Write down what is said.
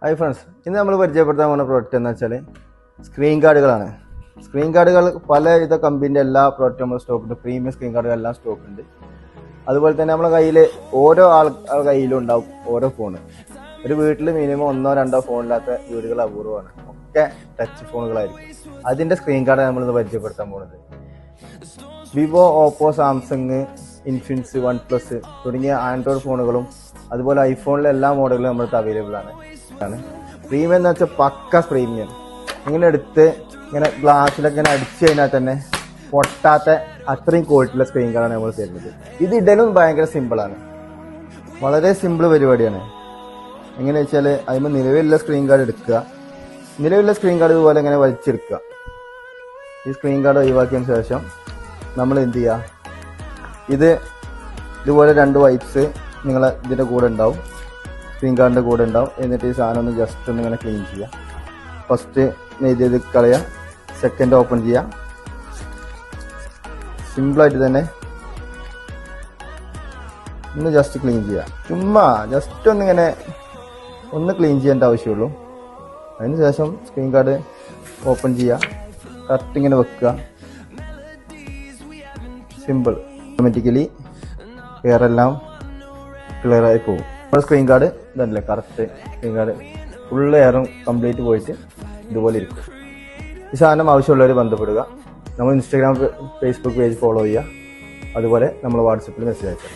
Hi friends, ഇന്ന് നമ്മൾ പരിചയപ്പെടുത്താൻ പോകുന്ന പ്രോഡക്റ്റ് എന്ന് വെച്ചാൽ സ്ക്രീൻ കാർഡുകളാണ്. സ്ക്രീൻ കാർഡുകൾ പലവിധ കമ്പനിൻ്റെ എല്ലാ പ്രോഡക്റ്റും നമ്മൾ സ്റ്റോക്കുണ്ട്. Premium screen കാർഡുകളെല്ലാം സ്റ്റോക്കുണ്ട്. അതുപോലെ തന്നെ നമ്മുടെ കയ്യിൽ ഓരോ ആൾക്കാരുടെ കയ്യിലും ഉണ്ടാവും ഓരോ ഫോണ്. ഒരു വീട്ടിൽ മിനിമം 1-2 ഫോണില്ലാത്ത വീടുകൾ അപൂർവമാണ്. ഒക്കെ ടച്ച് ഫോണുകളായിരിക്കും. അതിൻ്റെ സ്ക്രീൻ കാർഡ് നമ്മളിന്ന് പരിചയപ്പെടുത്താൻ പോകുന്നത്. Vivo, Oppo, Samsung, Infinix, OnePlus തുടങ്ങിയ ആൻഡ്രോയിഡ് ഫോണുകളും അതുപോലെ ഐഫോണിലെ എല്ലാ മോഡലുകളും നമ്മൾക്ക് അവൈലബിൾ ആണ്. പ്രീമിയം എന്ന് വെച്ചാൽ പക്ക പ്രീമിയം. ഇങ്ങനെ എടുത്ത് ഇങ്ങനെ ഗ്ലാസ്സിലൊക്കെ ഇങ്ങനെ അടിച്ചു കഴിഞ്ഞാൽ തന്നെ പൊട്ടാത്ത അത്രയും ക്വാളിറ്റിയുള്ള സ്ക്രീൻ കാർഡാണ് നമ്മൾ തരുന്നത്. ഇത് ഇടലും ഭയങ്കര സിമ്പിളാണ്, വളരെ സിമ്പിൾ പരിപാടിയാണ്. എങ്ങനെയാ വെച്ചാൽ അതിന് നിലവിലുള്ള സ്ക്രീൻ കാർഡ് എടുക്കുക. നിലവിലുള്ള സ്ക്രീൻ കാർഡ് ഇതുപോലെ ഇങ്ങനെ വലിച്ചെടുക്കുക. ഈ സ്ക്രീൻ കാർഡ് ഒഴിവാക്കിയതിന് ശേഷം നമ്മൾ എന്ത് ചെയ്യുക, ഇതുപോലെ 2 വൈപ്സ് നിങ്ങളെ ഇതിൻ്റെ കൂടെ ഉണ്ടാവും, സ്ക്രീൻ കാർഡിൻ്റെ കൂടെ ഉണ്ടാവും. എന്നിട്ട് ഈ സാധനം ഒന്ന് ജസ്റ്റ് ഒന്ന് ഇങ്ങനെ ക്ലീൻ ചെയ്യുക. ഫസ്റ്റ് ഇത് കളയുക, സെക്കൻഡ് ഓപ്പൺ ചെയ്യുക. സിമ്പിളായിട്ട് തന്നെ ഒന്ന് ജസ്റ്റ് ക്ലീൻ ചെയ്യുക. ചുമ്മാ ജസ്റ്റ് ഒന്നിങ്ങനെ ഒന്ന് ക്ലീൻ ചെയ്യേണ്ട ആവശ്യമുള്ളൂ. അതിന് ശേഷം സ്ക്രീൻ കാർഡ് ഓപ്പൺ ചെയ്യുക, കറക്റ്റ് ഇങ്ങനെ വെക്കുക. സിമ്പിൾ, ഓട്ടോമാറ്റിക്കലി എയറെല്ലാം ക്ലിയറായി പോകും. നമ്മുടെ സ്ക്രീൻ കാർഡ് ഇതല്ലേ, കറക്റ്റ് സ്ക്രീൻ കാർഡ് ഫുൾ എയറും കംപ്ലീറ്റ് പോയിട്ട് ഇതുപോലെ ഇരിക്കും. ഈ സാധനം ആവശ്യമുള്ളവർ ബന്ധപ്പെടുക. നമ്മൾ ഇൻസ്റ്റാഗ്രാം, ഫേസ്ബുക്ക് പേജ് ഫോളോ ചെയ്യുക. അതുപോലെ നമ്മൾ വാട്സപ്പിൽ മെസ്സേജ് അയക്കാം.